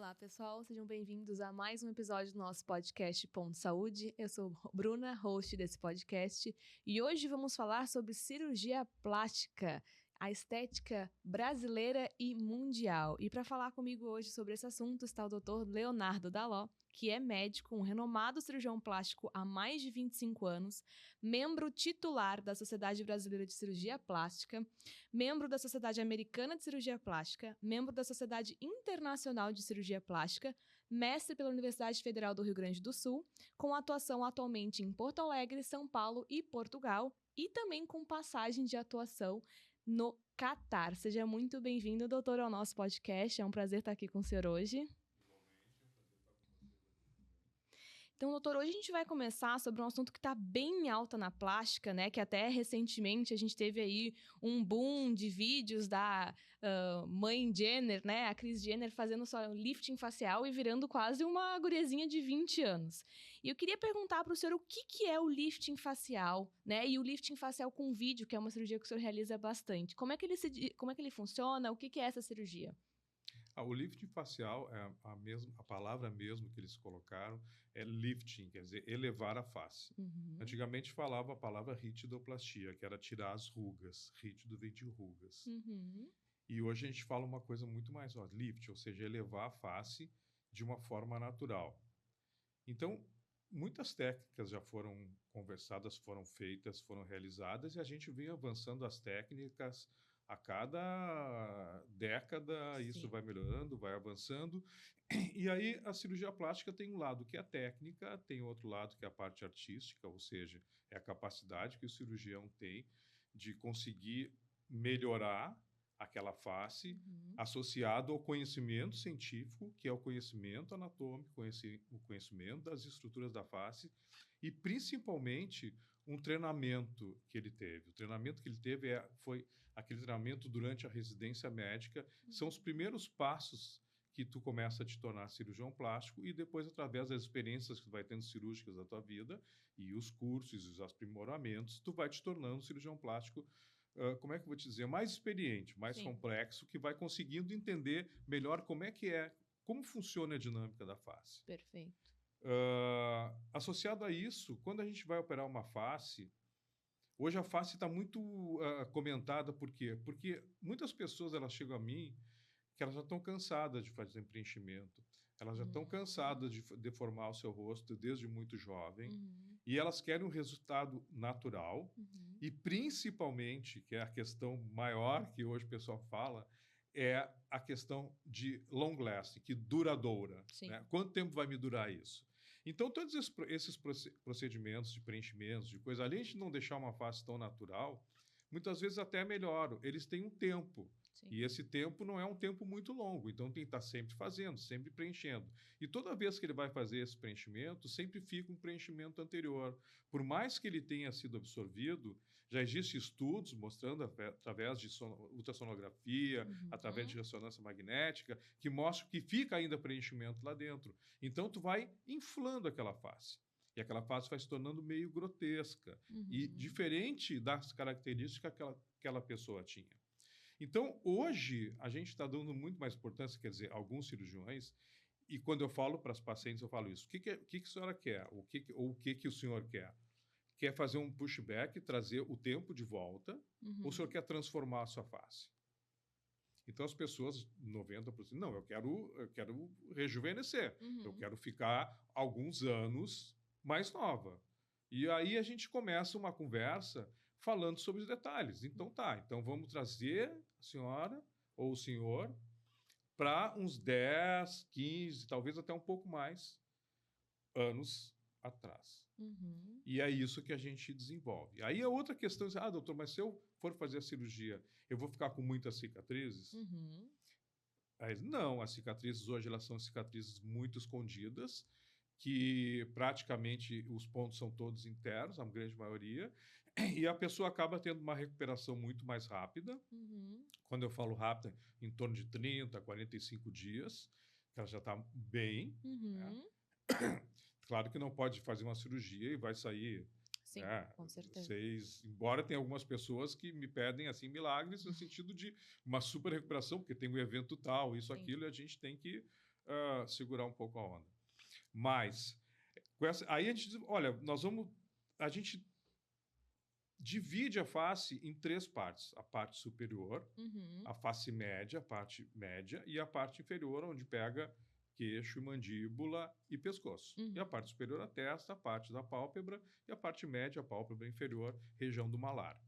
Olá, pessoal, sejam bem-vindos a mais um episódio do nosso podcast Ponto Saúde. Eu sou Bruna, host desse podcast, e hoje vamos falar sobre cirurgia plástica, a estética brasileira e mundial. E para falar comigo hoje sobre esse assunto está o Dr. Leonardo Daló, que é médico, um renomado cirurgião plástico há mais de 25 anos, membro titular da Sociedade Brasileira de Cirurgia Plástica, membro da Sociedade Americana de Cirurgia Plástica, membro da Sociedade Internacional de Cirurgia Plástica, mestre pela Universidade Federal do Rio Grande do Sul, com atuação atualmente em Porto Alegre, São Paulo e Portugal, e também com passagem de atuação no Catar. Seja muito bem-vindo, doutor, ao nosso podcast. É um prazer estar aqui com o senhor hoje. Então, doutor, hoje a gente vai começar sobre um assunto que está bem em alta na plástica, né? Que até recentemente a gente teve aí um boom de vídeos da mãe Jenner, né? A Kris Jenner fazendo só lifting facial e virando quase uma guriazinha de 20 anos. E eu queria perguntar para o senhor o que é o lifting facial, né? E o lifting facial com vídeo, que é uma cirurgia que o senhor realiza bastante. Como é que ele funciona? O que é essa cirurgia? O lifting facial é a palavra mesmo que eles colocaram é lifting, quer dizer, elevar a face. Antigamente falava a palavra ritidoplastia, que era tirar as rugas. Rítido vem de rugas. E hoje a gente fala uma coisa muito mais, lift, ou seja, elevar a face de uma forma natural. Então, muitas técnicas já foram conversadas, foram feitas, foram realizadas, e a gente vem avançando as técnicas a cada década. Sim. Isso vai melhorando, vai avançando. E aí a cirurgia plástica tem um lado que é a técnica, tem outro lado que é a parte artística, ou seja, é a capacidade que o cirurgião tem de conseguir melhorar aquela face, associado ao conhecimento científico, que é o conhecimento anatômico, o conhecimento das estruturas da face, e principalmente um treinamento que ele teve. O treinamento que ele teve foi aquele treinamento durante a residência médica. São os primeiros passos que tu começa a te tornar cirurgião plástico, e depois, através das experiências que tu vai tendo cirúrgicas da tua vida, e os cursos e os aprimoramentos, tu vai te tornando cirurgião plástico, como é que eu vou te dizer, mais experiente, mais Sim. complexo, que vai conseguindo entender melhor como funciona a dinâmica da face. Perfeito. Associado a isso, quando a gente vai operar uma face, hoje a face está muito comentada. Por quê? Porque muitas pessoas elas chegam a mim que elas já estão cansadas de fazer preenchimento, elas já estão cansadas de deformar o seu rosto desde muito jovem, e elas querem um resultado natural, e principalmente, que é a questão maior que hoje o pessoal fala, é a questão de long lasting, que duradoura. Né? Quanto tempo vai me durar isso? Então, todos esses procedimentos de preenchimentos, de coisa, além de não deixar uma face tão natural, muitas vezes até melhoram. Eles têm um tempo. Sim. E esse tempo não é um tempo muito longo, então tem que estar sempre fazendo, sempre preenchendo. E toda vez que ele vai fazer esse preenchimento, sempre fica um preenchimento anterior. Por mais que ele tenha sido absorvido, já existem estudos mostrando, através de ultrassonografia, através de ressonância magnética, que mostram que fica ainda preenchimento lá dentro. Então, tu vai inflando aquela face. E aquela face vai se tornando meio grotesca e diferente das características que aquela pessoa tinha. Então, hoje, a gente está dando muito mais importância, quer dizer, alguns cirurgiões, e quando eu falo para as pacientes, eu falo isso. O que a senhora quer? O que o senhor quer? Quer fazer um pushback, trazer o tempo de volta, ou o senhor quer transformar a sua face? Então, as pessoas, 90%, não, eu quero rejuvenescer, eu quero ficar alguns anos mais nova. E aí a gente começa uma conversa falando sobre os detalhes. Então então vamos trazer a senhora ou o senhor para uns 10, 15, talvez até um pouco mais anos atrás. E é isso que a gente desenvolve. Aí a outra questão é, doutor, mas se eu for fazer a cirurgia, eu vou ficar com muitas cicatrizes? Aí, não, as cicatrizes hoje elas são cicatrizes muito escondidas, que praticamente os pontos são todos internos, a grande maioria, e a pessoa acaba tendo uma recuperação muito mais rápida. Quando eu falo rápida, em torno de 30, 45 dias, que ela já está bem. Né? Claro que não pode fazer uma cirurgia e vai sair... Sim, com certeza. Embora tenha algumas pessoas que me pedem assim milagres no sentido de uma super recuperação, porque tem um evento tal, isso, aquilo, e a gente tem que segurar um pouco a onda. Mas, aí a gente diz, olha, a gente divide a face em 3 partes. A parte superior, a face média, a parte média, e a parte inferior, onde pega queixo, mandíbula e pescoço. E a parte superior, a testa, a parte da pálpebra, e a parte média, a pálpebra inferior, região do malar.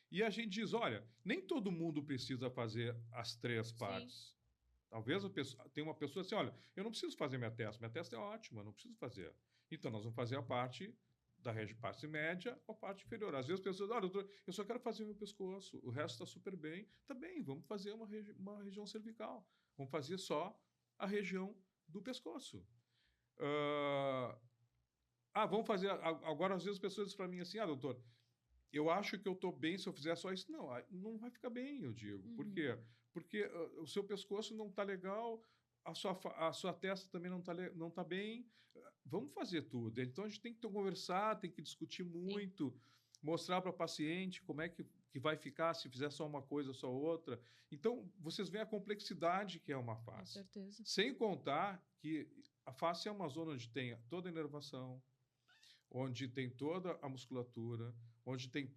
E a gente diz, olha, nem todo mundo precisa fazer as 3 partes. Sim. Talvez tem uma pessoa assim, olha, eu não preciso fazer minha testa é ótima, eu não preciso fazer. Então, nós vamos fazer a parte da parte média ou a parte inferior. Às vezes as pessoas, olha, doutor, eu só quero fazer o meu pescoço, o resto está super bem. Tá bem, vamos fazer uma região cervical. Vamos fazer só a região do pescoço. Vamos fazer... Agora, às vezes as pessoas dizem para mim assim, doutor, eu acho que eu estou bem se eu fizer só isso. Não, não vai ficar bem, eu digo. Por quê? Porque o seu pescoço não está legal, a sua testa também não tá bem. Vamos fazer tudo. Então, a gente tem que conversar, tem que discutir muito, sim, mostrar para o paciente como é que vai ficar se fizer só uma coisa, só outra. Então, vocês veem a complexidade que é uma face. Com certeza. Sem contar que a face é uma zona onde tem toda a inervação, onde tem toda a musculatura, onde tem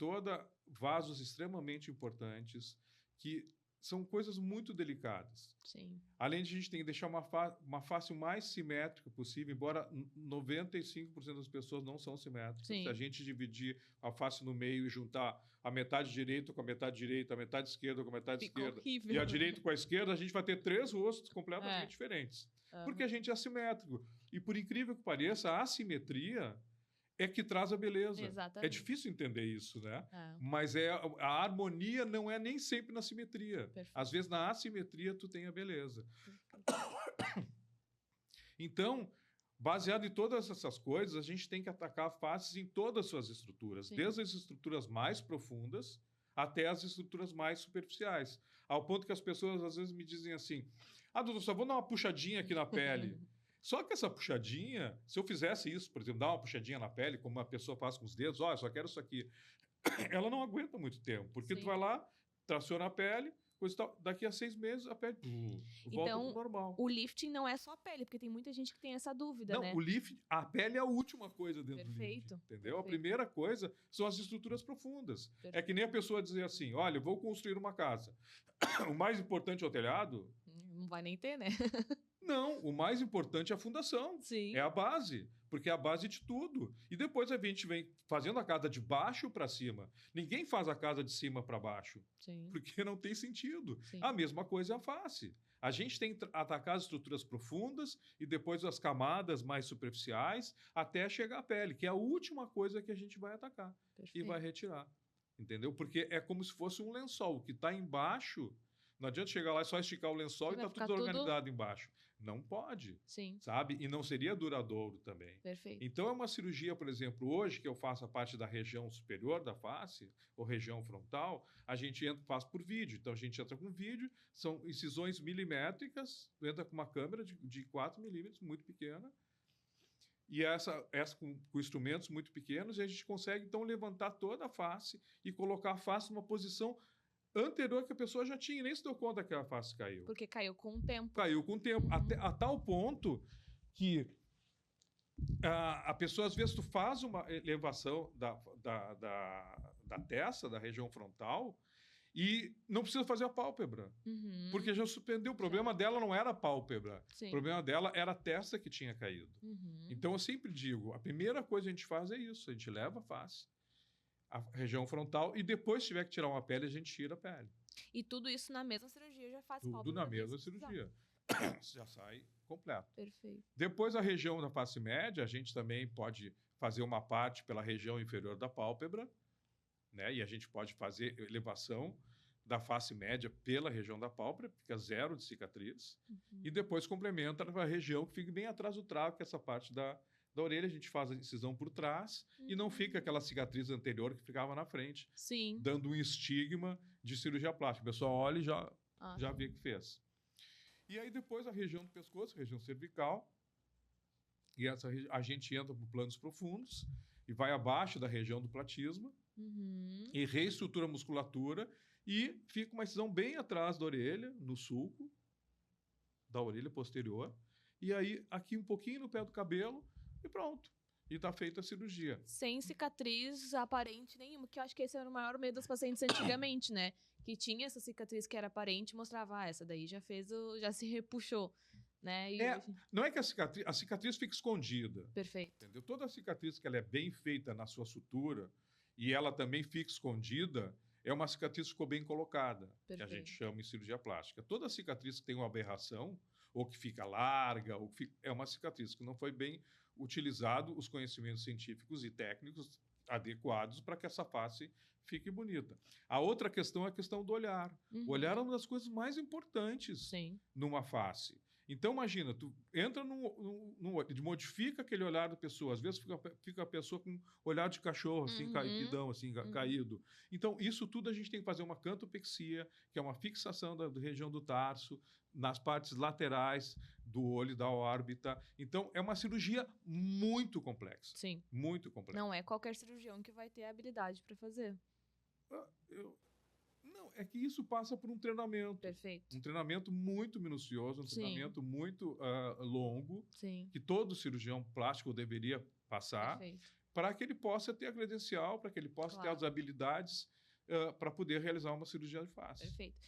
vasos extremamente importantes, que são coisas muito delicadas. Sim. Além de a gente tem que deixar uma face o mais simétrica possível, embora 95% das pessoas não são simétricas. Sim. Se a gente dividir a face no meio e juntar a metade direita com a metade direita, a metade esquerda com a metade esquerda, horrível, e a direita com a esquerda, a gente vai ter 3 rostos completamente diferentes. Porque a gente é assimétrico. E por incrível que pareça, a assimetria é que traz a beleza. Exatamente. É difícil entender isso, né? Mas a harmonia não é nem sempre na simetria. Perfeito. Às vezes, na assimetria, tu tem a beleza. Então, baseado em todas essas coisas, a gente tem que atacar faces em todas as suas estruturas. Sim. Desde as estruturas mais profundas até as estruturas mais superficiais. Ao ponto que as pessoas, às vezes, me dizem assim, doutor, só vou dar uma puxadinha aqui na pele. Só que essa puxadinha, se eu fizesse isso, por exemplo, dar uma puxadinha na pele, como uma pessoa faz com os dedos, eu só quero isso aqui, ela não aguenta muito tempo, porque sim, tu vai lá, traciona a pele, coisa tal, daqui a 6 meses a pele volta pro normal. O lifting não é só a pele, porque tem muita gente que tem essa dúvida, né? Não, a pele é a última coisa dentro do lifting, entendeu? Perfeito. A primeira coisa são as estruturas profundas. Perfeito. É que nem a pessoa dizer assim, olha, eu vou construir uma casa. O mais importante é o telhado? Não vai nem ter, né? Não, o mais importante é a fundação. Sim. É a base, porque é a base de tudo. E depois a gente vem fazendo a casa de baixo para cima. Ninguém faz a casa de cima para baixo, sim, porque não tem sentido. Sim. A mesma coisa é a face. A gente tem que atacar as estruturas profundas e depois as camadas mais superficiais até chegar à pele, que é a última coisa que a gente vai atacar. Perfeito. E vai retirar. Entendeu? Porque é como se fosse um lençol. O que está embaixo, não adianta chegar lá e só esticar o lençol e está tudo organizado embaixo. Não pode, sim, sabe? E não seria duradouro também. Perfeito. Então, é uma cirurgia, por exemplo, hoje, que eu faço a parte da região superior da face, ou região frontal, a gente faz por vídeo. Então, a gente entra com vídeo, são incisões milimétricas, entra com uma câmera de 4 milímetros, muito pequena, e essa com instrumentos muito pequenos, e a gente consegue, então, levantar toda a face e colocar a face numa posição anterior que a pessoa já tinha, nem se deu conta que a face caiu. Porque caiu com o tempo. Caiu com o tempo, a tal ponto que a pessoa, às vezes, tu faz uma elevação da testa, da região frontal, e não precisa fazer a pálpebra, porque já suspendeu. O problema dela não era a pálpebra, sim, o problema dela era a testa que tinha caído. Então, eu sempre digo, a primeira coisa que a gente faz é isso, a gente leva a face, a região frontal, e depois, se tiver que tirar uma pele, a gente tira a pele. E tudo isso na mesma cirurgia já faz pálpebra? Tudo na mesma cirurgia. Já sai completo. Perfeito. Depois, a região da face média, a gente também pode fazer uma parte pela região inferior da pálpebra, né? E a gente pode fazer elevação da face média pela região da pálpebra, fica 0 de cicatriz, e depois complementa a região que fica bem atrás do trago, que é essa parte da orelha, a gente faz a incisão por trás e não fica aquela cicatriz anterior que ficava na frente, sim, dando um estigma de cirurgia plástica. A pessoa olha e já vê que fez. E aí depois a região do pescoço, a região cervical, e a gente entra por planos profundos e vai abaixo da região do platisma e reestrutura a musculatura e fica uma incisão bem atrás da orelha, no sulco da orelha posterior, e aí aqui um pouquinho no pé do cabelo e pronto. E está feita a cirurgia. Sem cicatriz aparente nenhuma, que eu acho que esse era o maior medo das pacientes antigamente, né? Que tinha essa cicatriz que era aparente e mostrava, essa daí já já se repuxou, né? E hoje... Não é que a cicatriz fica escondida. Perfeito. Entendeu? Toda a cicatriz que ela é bem feita na sua sutura e ela também fica escondida, é uma cicatriz que ficou bem colocada, Perfeito. que a gente chama em cirurgia plástica. Toda cicatriz que tem uma aberração, ou que fica larga, é uma cicatriz que não foi bem utilizado os conhecimentos científicos e técnicos adequados para que essa face fique bonita. A outra questão é a questão do olhar. O olhar é uma das coisas mais importantes numa face. Então, imagina, tu entra modifica aquele olhar da pessoa. Às vezes fica a pessoa com olhar de cachorro, assim, caidão, assim, caído. Então, isso tudo a gente tem que fazer uma cantopexia, que é uma fixação da região do tarso, nas partes laterais do olho, da órbita. Então, é uma cirurgia muito complexa. Sim. Muito complexa. Não é qualquer cirurgião que vai ter a habilidade para fazer. Não, é que isso passa por um treinamento. Perfeito. Um treinamento muito minucioso, um treinamento muito longo, que todo cirurgião plástico deveria passar, para que ele possa ter a credencial, para que ele possa ter as habilidades para poder realizar uma cirurgia de face. Perfeito.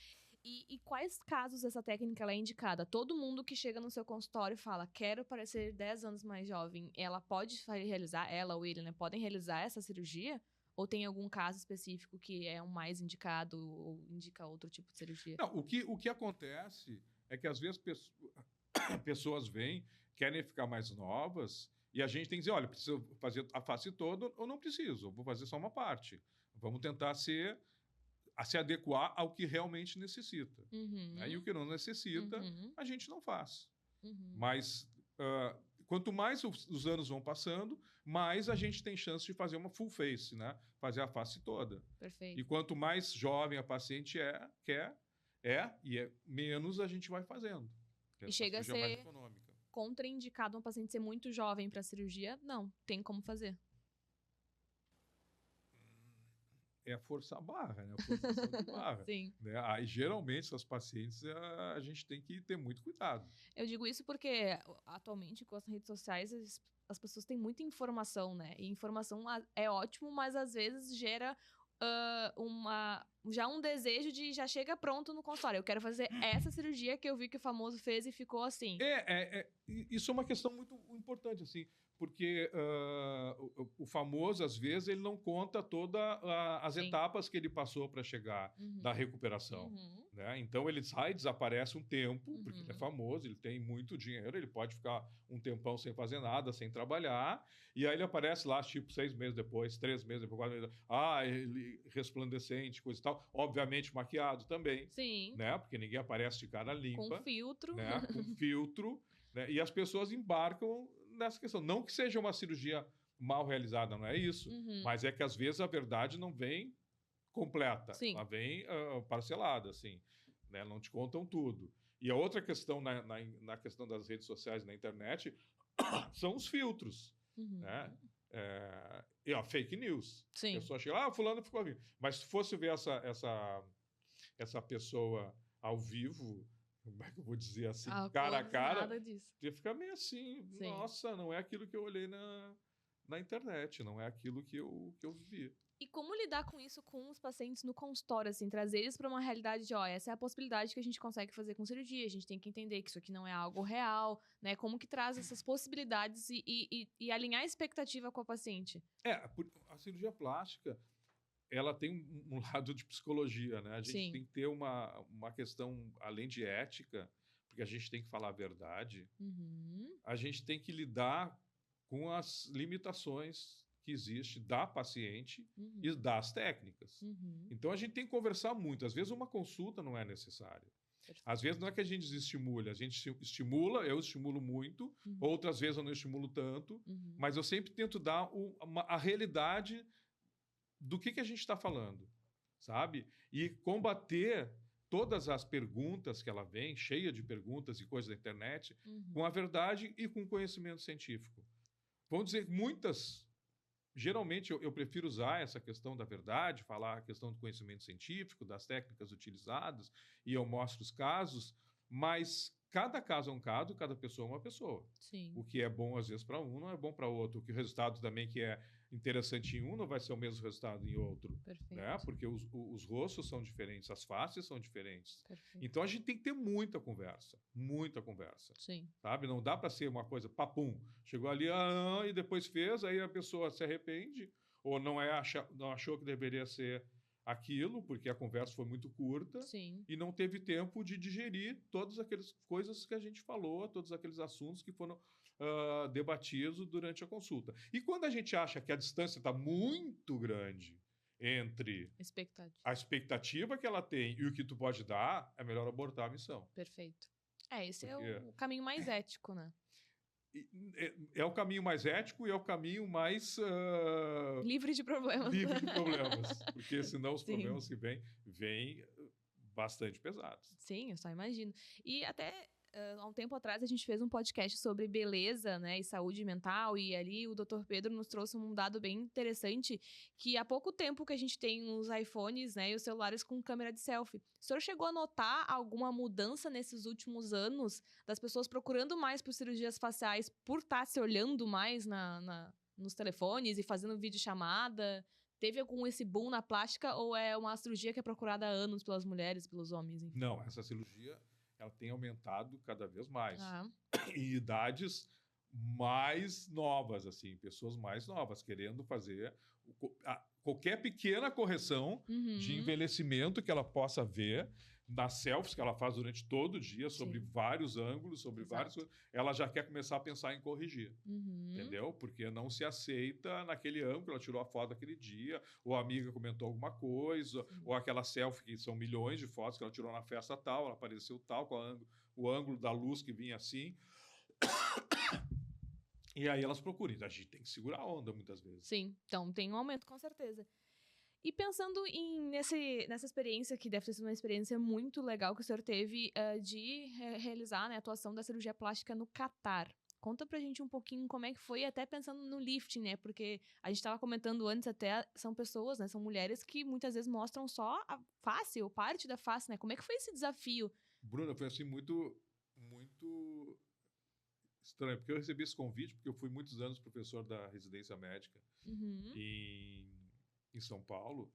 E quais casos essa técnica ela é indicada? Todo mundo que chega no seu consultório e fala, quero parecer 10 anos mais jovem, ela pode realizar, ela ou ele, né, podem realizar essa cirurgia? Ou tem algum caso específico que é o mais indicado ou indica outro tipo de cirurgia? Não, o que acontece é que às vezes pessoas vêm, querem ficar mais novas, e a gente tem que dizer, olha, preciso fazer a face toda ou não preciso, eu vou fazer só uma parte. Vamos tentar se adequar ao que realmente necessita. E o que não necessita, a gente não faz. Mas quanto mais os anos vão passando, mais a gente tem chance de fazer uma full face, né? Fazer a face toda. Perfeito. E quanto mais jovem a paciente menos a gente vai fazendo. E chega a ser contraindicado uma paciente ser muito jovem para cirurgia? Não, tem como fazer. É forçar a barra, né? A forçação de barra. Sim. Né? Aí, geralmente, essas pacientes, a gente tem que ter muito cuidado. Eu digo isso porque, atualmente, com as redes sociais, as pessoas têm muita informação, né? E informação é ótimo, mas às vezes gera já um desejo de já chega pronto no consultório. Eu quero fazer essa cirurgia que eu vi que o famoso fez e ficou assim. Isso é uma questão muito importante, assim, porque o famoso, às vezes, ele não conta todas as etapas que ele passou para chegar da recuperação. Né? Então, ele sai, desaparece um tempo, porque ele é famoso, ele tem muito dinheiro, ele pode ficar um tempão sem fazer nada, sem trabalhar, e aí ele aparece lá, tipo, 6 meses depois, 3 meses depois, 4 meses, ele resplandecente, coisa e tal, obviamente maquiado também. Sim. Né? Porque ninguém aparece de cara limpa. Com filtro. Né? Com filtro. Né? E as pessoas embarcam nessa questão. Não que seja uma cirurgia mal realizada, não é isso. Mas é que, às vezes, a verdade não vem completa. Sim. Ela vem parcelada, assim. Né? Não te contam tudo. E a outra questão na questão das redes sociais, na internet, são os filtros. Né? E a fake news. Sim. A pessoa chega, fulano ficou vivo. Mas se fosse ver essa pessoa ao vivo, como é que eu vou dizer assim, cara a cara, você fica meio assim, nossa, não é aquilo que eu olhei na internet, não é aquilo que eu vi. E como lidar com isso com os pacientes no consultório, assim, trazer eles para uma realidade de, essa é a possibilidade que a gente consegue fazer com cirurgia, a gente tem que entender que isso aqui não é algo real, né? Como que traz essas possibilidades e alinhar a expectativa com a paciente? A cirurgia plástica, ela tem um lado de psicologia, né? A gente tem que ter uma questão, além de ética, porque a gente tem que falar a verdade, a gente tem que lidar com as limitações que existem da paciente e das técnicas. Então, a gente tem que conversar muito. Às vezes, uma consulta não é necessária. Às vezes, não é que a gente desestimule, a gente estimula, eu estimulo muito, outras vezes eu não estimulo tanto, mas eu sempre tento dar a realidade do que a gente está falando, sabe? E combater todas as perguntas que ela vem, cheia de perguntas e coisas da internet, com a verdade e com conhecimento científico. Vamos dizer, geralmente eu prefiro usar essa questão da verdade, falar a questão do conhecimento científico, das técnicas utilizadas, e eu mostro os casos, mas cada caso é um caso, cada pessoa é uma pessoa. Sim. O que é bom, às vezes, para um, não é bom para outro. O que o resultado também que é interessante em um não vai ser o mesmo resultado em outro. Perfeito. Né? Porque os rostos são diferentes, as faces são diferentes. Perfeito. Então, a gente tem que ter muita conversa. Muita conversa. Sim. Sabe? Não dá para ser uma coisa, papum. Chegou ali e depois fez, aí a pessoa se arrepende ou não achou que deveria ser aquilo, porque a conversa foi muito curta. Sim. E não teve tempo de digerir todas aquelas coisas que a gente falou, todos aqueles assuntos que foram debatidos durante a consulta. E quando a gente acha que a distância está muito grande entre a expectativa que ela tem e o que tu pode dar, é melhor abortar a missão. Perfeito. Esse é o caminho mais ético, né? É o caminho mais ético e é o caminho mais... livre de problemas. Livre de problemas. Porque senão os problemas que vêm bastante pesados. Sim, eu só imagino. E até há um tempo atrás a gente fez um podcast sobre beleza, né, e saúde mental, e ali o Dr. Pedro nos trouxe um dado bem interessante, que há pouco tempo que a gente tem os iPhones, né, e os celulares com câmera de selfie. O senhor chegou a notar alguma mudança nesses últimos anos das pessoas procurando mais por cirurgias faciais por estar se olhando mais nos telefones e fazendo videochamada? Teve algum esse boom na plástica ou é uma cirurgia que é procurada há anos pelas mulheres, pelos homens? Enfim? Não, essa cirurgia ela tem aumentado cada vez mais. Em idades mais novas, assim, pessoas mais novas, querendo fazer qualquer pequena correção de envelhecimento que ela possa ver nas selfies que ela faz durante todo o dia, sobre vários ângulos, sobre vários... Ela já quer começar a pensar em corrigir, entendeu? Porque não se aceita naquele ângulo, ela tirou a foto daquele dia, ou a amiga comentou alguma coisa, ou aquela selfie que são milhões de fotos que ela tirou na festa tal, ela apareceu tal, com o ângulo da luz que vinha assim. E aí elas procuram. A gente tem que segurar a onda muitas vezes. Sim, então tem um aumento com certeza. E pensando nessa experiência, que deve ter sido uma experiência muito legal que o senhor teve de realizar, né, a atuação da cirurgia plástica no Catar. Conta pra gente um pouquinho como é que foi, até pensando no lifting, né? Porque a gente estava comentando antes, até são pessoas, né? São mulheres que muitas vezes mostram só a face, ou parte da face, né? Como é que foi esse desafio? Bruna, foi assim muito estranho, porque eu recebi esse convite, porque eu fui muitos anos professor da residência médica em São Paulo,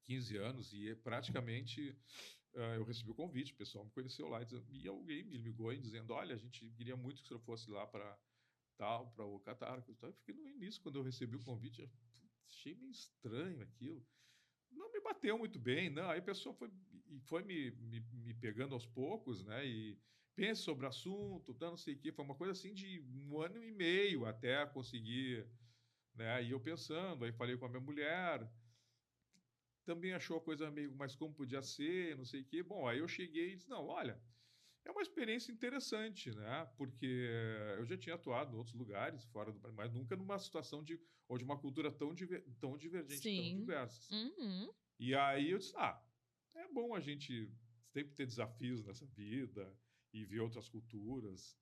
15 anos, e praticamente eu recebi o convite, o pessoal me conheceu lá, e alguém me ligou dizendo, olha, a gente queria muito que o senhor fosse lá para o Catar. Eu fiquei no início, quando eu recebi o convite, achei meio estranho aquilo. Não me bateu muito bem, não. Aí a pessoa foi me pegando aos poucos, né, e pense sobre o assunto, não sei o quê. Foi uma coisa assim de 1 ano e meio até conseguir, né? E eu pensando, aí falei com a minha mulher, também achou a coisa meio, mas como podia ser, não sei o quê. Bom, aí eu cheguei e disse, não, olha, é uma experiência interessante, né? Porque eu já tinha atuado em outros lugares, fora do Brasil, mas nunca numa situação de uma cultura tão divergente, tão diversas. E aí eu disse, é bom a gente sempre ter desafios nessa vida e ver outras culturas.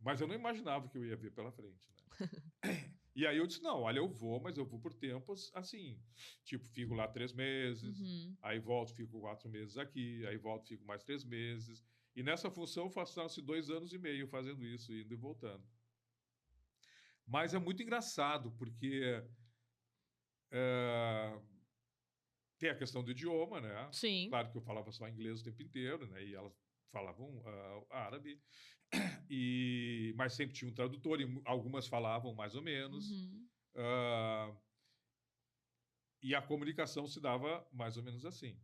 Mas eu não imaginava que eu ia ver pela frente, né? E aí eu disse, não, olha, eu vou, mas eu vou por tempos assim, tipo, fico lá 3 meses, aí volto, fico 4 meses aqui, aí volto, fico mais 3 meses. E nessa função passaram-se 2 anos e meio fazendo isso, indo e voltando. Mas é muito engraçado, porque tem a questão do idioma, né? Sim. Claro que eu falava só inglês o tempo inteiro, né? E elas falavam árabe, mas sempre tinha um tradutor, e algumas falavam mais ou menos. E a comunicação se dava mais ou menos assim.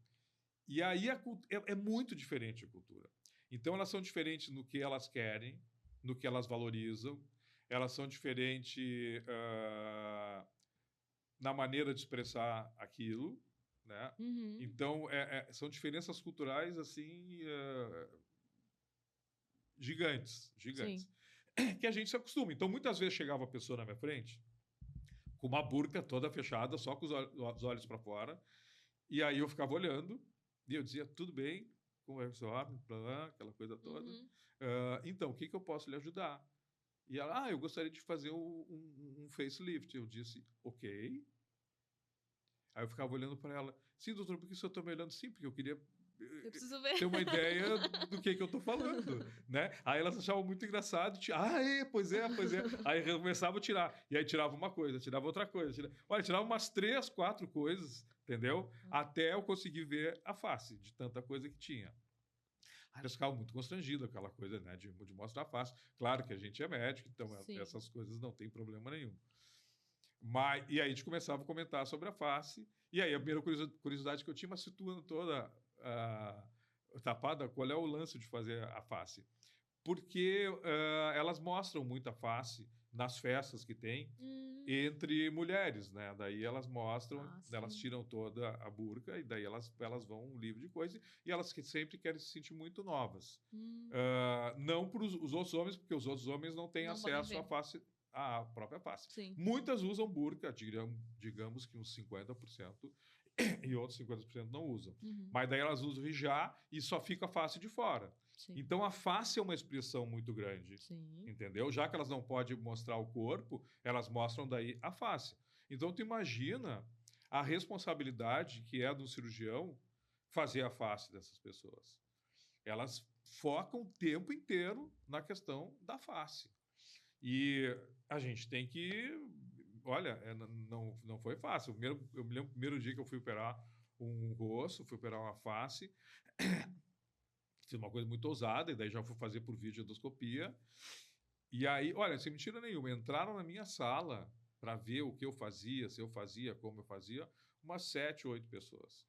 E aí é muito diferente a cultura. Então, elas são diferentes no que elas querem, no que elas valorizam, elas são diferentes na maneira de expressar aquilo, né? Então, são diferenças culturais, assim, gigantes. Sim. Que a gente se acostuma. Então, muitas vezes chegava a pessoa na minha frente com uma burca toda fechada, só com os olhos para fora, e aí eu ficava olhando, e eu dizia, tudo bem, como é o seu hábito, aquela coisa toda. Então, o que eu posso lhe ajudar? E ela, eu gostaria de fazer um facelift. Eu disse, ok. Aí eu ficava olhando para ela, sim, doutor, por que o senhor está me olhando? Sim, porque eu queria Eu preciso ver. ter uma ideia do que eu tô falando, né? Aí elas achavam muito engraçado. Pois é. Aí começava a tirar. E aí tirava uma coisa, tirava outra coisa. Olha, tirava umas 3, 4 coisas, entendeu? Até eu conseguir ver a face de tanta coisa que tinha. Aí eles ficavam muito constrangidos, aquela coisa, né, de mostrar a face. Claro que a gente é médico, então Sim. essas coisas não tem problema nenhum. E aí a gente começava a comentar sobre a face. E aí a primeira curiosidade que eu tinha, mas situando toda tapada, qual é o lance de fazer a face? Porque elas mostram muito a face nas festas que tem entre mulheres, né? Daí elas mostram, elas tiram toda a burca e daí elas vão livre de coisa e elas sempre querem se sentir muito novas. Não para os outros homens, porque os outros homens não têm acesso à face, à própria face. Sim. Muitas usam burca, digamos que uns 50%, e outros 50% não usam. Mas daí elas usam hijab e só fica a face de fora. Sim. Então a face é uma expressão muito grande. Sim. Entendeu? Já que elas não podem mostrar o corpo, elas mostram daí a face. Então tu imagina a responsabilidade que é do cirurgião fazer a face dessas pessoas. Elas focam o tempo inteiro na questão da face. E a gente tem que... Olha, não foi fácil. Eu me lembro do primeiro dia que eu fui operar um rosto, fui operar uma face, fiz uma coisa muito ousada, e daí já fui fazer por videoendoscopia. E aí, olha, sem mentira nenhuma, entraram na minha sala para ver o que eu fazia, se eu fazia, como eu fazia, umas 7, 8 pessoas.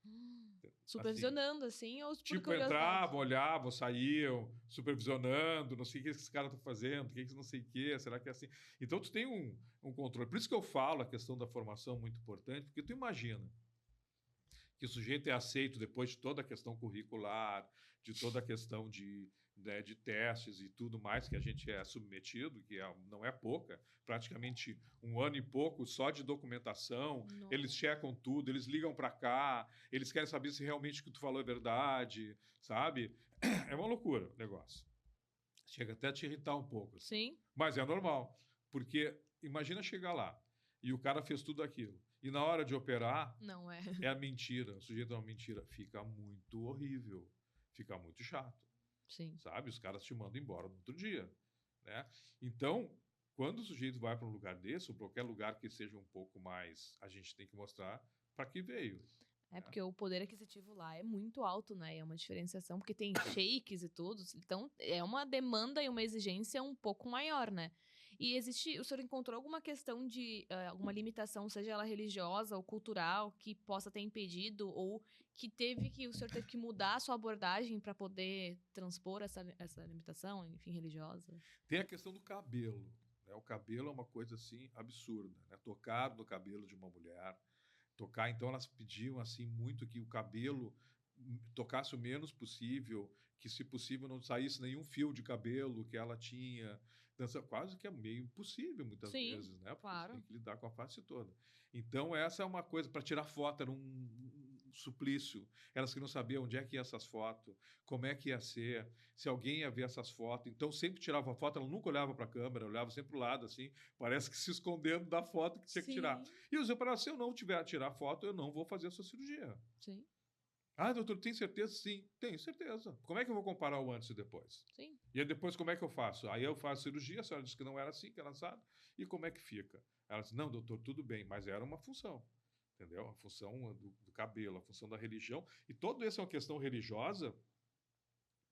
Supervisionando, assim, ou tipo, entravam, olhavam, saíam, supervisionando, não sei o que esse cara tá fazendo, o que não sei o que, será que é assim? Então, tu tem um controle. Por isso que eu falo a questão da formação muito importante, porque tu imagina que o sujeito é aceito depois de toda a questão curricular, de toda a questão de testes e tudo mais que a gente é submetido, que não é pouca, praticamente 1 ano e pouco só de documentação. Nossa. Eles checam tudo, eles ligam para cá, eles querem saber se realmente o que tu falou é verdade, sabe? É uma loucura o negócio. Chega até a te irritar um pouco. Assim. Sim. Mas é normal, porque imagina chegar lá e o cara fez tudo aquilo. E na hora de operar, não é a mentira, o sujeito é uma mentira, fica muito horrível, fica muito chato. Sim. Sabe? Os caras te mandam embora no outro dia, né? Então, quando o sujeito vai para um lugar desse, ou qualquer lugar que seja um pouco mais, a gente tem que mostrar para que veio. É, porque o poder aquisitivo lá é muito alto, né? É uma diferenciação, porque tem shakes e tudo. Então, é uma demanda e uma exigência um pouco maior, né? E o senhor encontrou alguma questão de alguma limitação, seja ela religiosa ou cultural, que possa ter impedido ou que o senhor teve que mudar a sua abordagem para poder transpor essa limitação, enfim, religiosa? Tem a questão do cabelo, né? O cabelo é uma coisa assim absurda, né? Tocar no cabelo de uma mulher, então elas pediam assim muito que o cabelo tocasse o menos possível, que se possível não saísse nenhum fio de cabelo que ela tinha. Quase que é meio impossível muitas vezes, né? Porque claro. você tem que lidar com a face toda. Então essa é uma coisa, para tirar foto era um suplício. Elas que não sabiam onde é que ia essas fotos, como é que ia ser, se alguém ia ver essas fotos. Então sempre tirava a foto, ela nunca olhava para a câmera, olhava sempre para o lado, assim, parece que se escondendo da foto que tinha que tirar. E os operados, se eu não tiver a tirar foto, eu não vou fazer a sua cirurgia. Sim. Ah, doutor, tem certeza? Sim, tenho certeza. Como é que eu vou comparar o antes e depois? Sim. E aí depois como é que eu faço? Aí eu faço cirurgia, a senhora disse que não era assim, que era assado. E como é que fica? Ela disse, não, doutor, tudo bem, mas era uma função. Entendeu? A função do cabelo, a função da religião. E toda essa é uma questão religiosa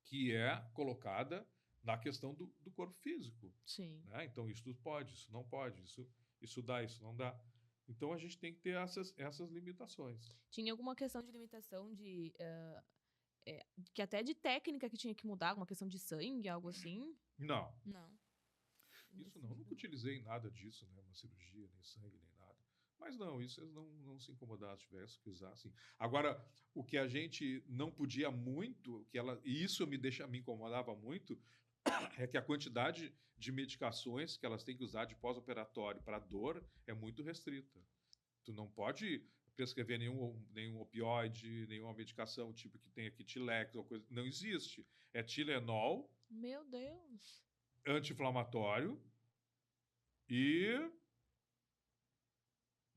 que é colocada na questão do corpo físico. Sim. Né? Então, isso pode, isso não pode, isso dá, isso não dá. Então, a gente tem que ter essas limitações. Tinha alguma questão de limitação que até de técnica que tinha que mudar, alguma questão de sangue, algo assim? Não. Não. Isso não. Nunca utilizei nada disso, né? Uma cirurgia, nem sangue, nem nada. Mas não, isso eles não se incomodaram se tivesse que usar, assim. Agora, o que a gente não podia muito, e isso me incomodava muito, é que a quantidade de medicações que elas têm que usar de pós-operatório para dor é muito restrita. Tu não pode prescrever nenhum opioide, nenhuma medicação tipo que tenha Kitilex ou coisa. Não existe. É Tilenol. Meu Deus. Anti-inflamatório e...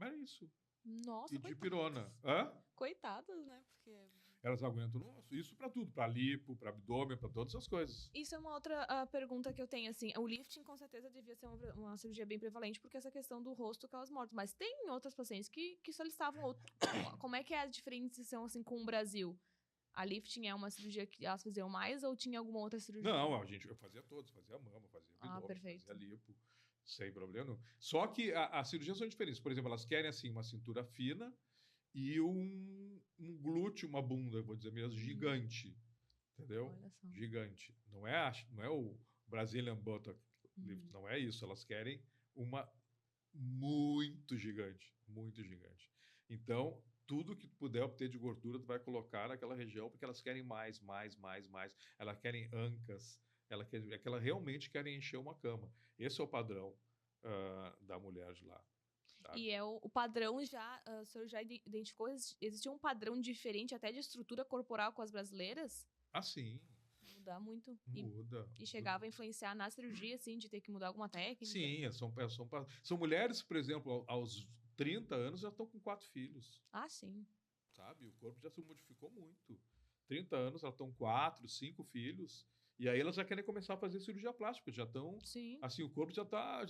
É isso. Nossa, e dipirona. Hã? Coitadas, né? Porque elas aguentam no osso. Isso para tudo, para lipo, para abdômen, para todas as coisas. Isso é uma outra pergunta que eu tenho, assim, o lifting com certeza devia ser uma cirurgia bem prevalente, porque essa questão do rosto causa mortes, mas tem outras pacientes que solicitavam outro. Como é que é a diferenciação, assim, com o Brasil? A lifting é uma cirurgia que elas faziam mais ou tinha alguma outra cirurgia? Não, eu fazia todos, fazia mama, fazia abdômen, perfeito. fazia lipo, sem problema nenhum. Só que as cirurgias são diferentes. Por exemplo, elas querem, assim, uma cintura fina e um glúteo, uma bunda, vou dizer mesmo, gigante. Entendeu? Olha só. Gigante. Não é o Brazilian Buttock Lift, não é isso. Elas querem uma muito gigante, muito gigante. Então, tudo que tu puder obter de gordura, tu vai colocar naquela região, porque elas querem mais. Elas querem ancas, é que elas realmente querem encher uma cama. Esse é o padrão da mulher de lá. Tá? E é o padrão já, o senhor já identificou, existe um padrão diferente até de estrutura corporal com as brasileiras? Ah, sim. Mudar muito. Muda. E chegava a influenciar na cirurgia, assim, de ter que mudar alguma técnica? Sim, são mulheres, por exemplo, aos 30 anos já estão com 4 filhos. Ah, sim. Sabe? O corpo já se modificou muito. 30 anos, elas estão com 4, 5 filhos. E aí elas já querem começar a fazer cirurgia plástica. Já estão... Sim. Assim, o corpo já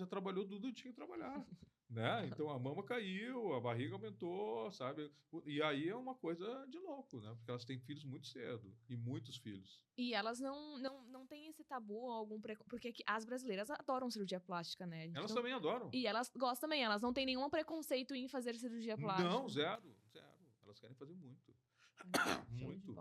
trabalhou tudo que tinha que trabalhar. Né? Então a mama caiu, a barriga aumentou, sabe? E aí é uma coisa de louco, né? Porque elas têm filhos muito cedo. E muitos filhos. E elas não têm esse tabu, algum preconceito. Porque as brasileiras adoram cirurgia plástica, né? Elas também adoram. E elas gostam também, elas não têm nenhum preconceito em fazer cirurgia plástica. Não, zero. Elas querem fazer muito. Muito.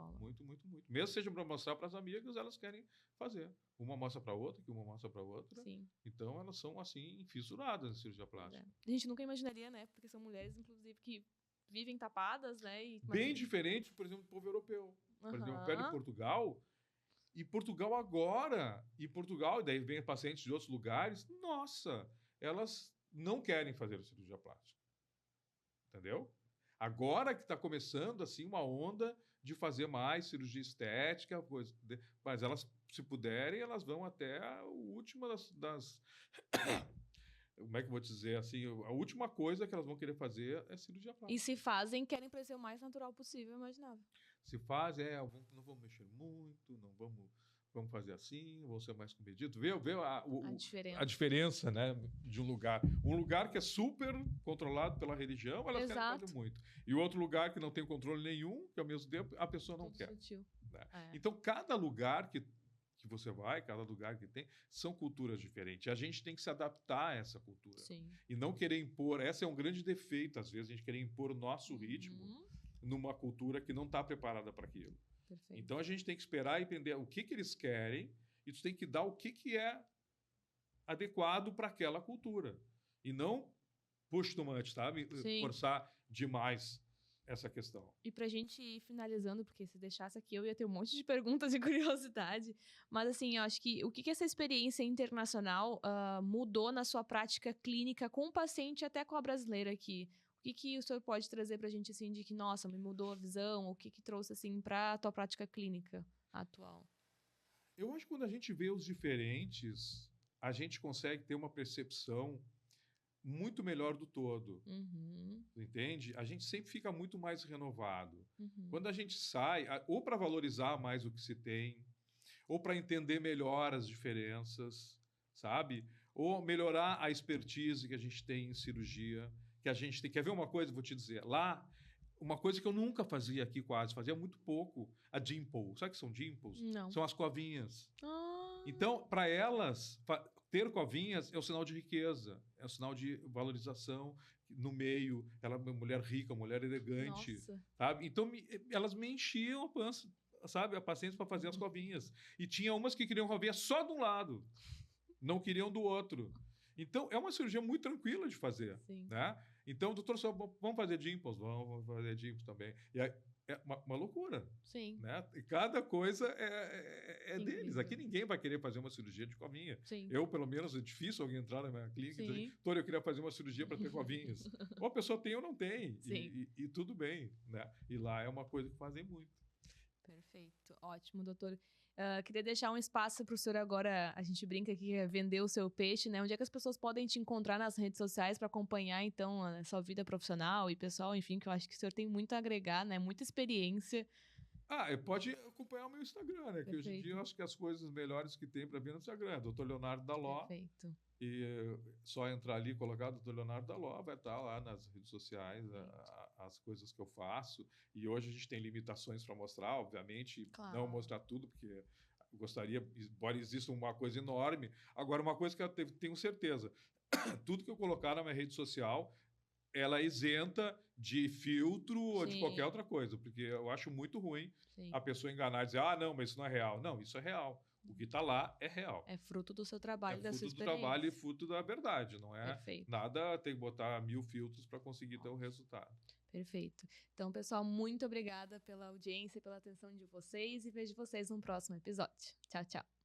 Mesmo seja para mostrar para as amigas, elas querem fazer. Uma mostra para outra, que uma mostra para outra. Sim. Então elas são assim fissuradas em cirurgia plástica. A gente nunca imaginaria, né? Porque são mulheres, inclusive, que vivem tapadas, né? Bem diferente, por exemplo, do povo europeu. Por exemplo, pega em Portugal. E Portugal agora, e daí vem pacientes de outros lugares, nossa, elas não querem fazer cirurgia plástica. Entendeu? Agora que está começando assim uma onda de fazer mais cirurgia estética, mas elas, se puderem, elas vão até a última das como é que eu vou dizer assim, a última coisa que elas vão querer fazer é cirurgia plástica. E se fazem, querem parecer o mais natural possível, imaginável. Se fazem, não vamos mexer muito, não vamos fazer assim, vamos ser mais comedidos. Vê a diferença, né, de um lugar que é super controlado pela religião, elas querem fazer muito. E outro lugar que não tem controle nenhum, que ao mesmo tempo a pessoa não quer. Né? Então, cada lugar que você vai, cada lugar que tem, são culturas diferentes. A gente tem que se adaptar a essa cultura. Sim. E não querer impor. Esse é um grande defeito, às vezes, a gente querer impor o nosso ritmo numa cultura que não está preparada para aquilo. Perfeito. Então, a gente tem que esperar e entender o que eles querem e tu tem que dar o que é adequado para aquela cultura. E não push too much, sabe? Sim. Forçar demais essa questão. E pra gente ir finalizando, porque se deixasse aqui eu ia ter um monte de perguntas e curiosidade, mas assim, eu acho que o que essa experiência internacional mudou na sua prática clínica com o paciente até com a brasileira aqui? O que o senhor pode trazer pra gente assim de que, nossa, me mudou a visão, o que trouxe assim pra tua prática clínica atual? Eu acho que quando a gente vê os diferentes, a gente consegue ter uma percepção muito melhor do todo, entende? A gente sempre fica muito mais renovado. Quando a gente sai, ou para valorizar mais o que se tem, ou para entender melhor as diferenças, sabe? Ou melhorar a expertise que a gente tem em cirurgia, que a gente tem. Quer ver uma coisa? Vou te dizer. Lá, uma coisa que eu nunca fazia aqui quase, fazia muito pouco, a dimple. Sabe o que são dimples? Não. São as covinhas. Então, para elas... Ter covinhas é um sinal de riqueza, é um sinal de valorização no meio. Ela é uma mulher rica, uma mulher elegante. Nossa. Sabe? Então, elas me enchiam a pança, sabe? A paciência para fazer as covinhas. E tinha umas que queriam covinha só de um lado, não queriam do outro. Então, é uma cirurgia muito tranquila de fazer. Sim. Né? Então, doutor, vamos fazer dimples? Vamos fazer dimples também. E aí, é uma loucura. Sim. Né? E cada coisa é deles. Aqui ninguém vai querer fazer uma cirurgia de covinha. Sim. Eu, pelo menos, é difícil alguém entrar na minha clínica e dizer, doutor, eu queria fazer uma cirurgia para ter covinhas. Ou a pessoa tem ou não tem. E tudo bem. Né? E lá é uma coisa que fazem muito. Perfeito. Ótimo, doutor. Queria deixar um espaço para o senhor agora, a gente brinca aqui, vender o seu peixe, né? Onde é que as pessoas podem te encontrar nas redes sociais para acompanhar, então, a sua vida profissional e pessoal, enfim, que eu acho que o senhor tem muito a agregar, né? Muita experiência. Pode acompanhar o meu Instagram, né? Que hoje em dia eu acho que as coisas melhores que tem para ver no Instagram. Dr. Leonardo Daló. Perfeito. E só entrar ali e colocar Dr. Leonardo Daló, vai estar lá nas redes sociais as coisas que eu faço. E hoje a gente tem limitações para mostrar, obviamente, Claro. não mostrar tudo, porque eu gostaria, embora exista uma coisa enorme. Agora, uma coisa que eu tenho certeza, tudo que eu colocar na minha rede social, ela é isenta de filtro ou de qualquer outra coisa, porque eu acho muito ruim a pessoa enganar e dizer, não, mas isso não é real. Não, isso é real. O que está lá é real. É fruto do seu trabalho, da sua experiência. É fruto do trabalho e fruto da verdade, não é? Perfeito. Nada tem que botar 1000 filtros para conseguir ter um resultado. Perfeito. Então, pessoal, muito obrigada pela audiência, pela atenção de vocês e vejo vocês no próximo episódio. Tchau, tchau.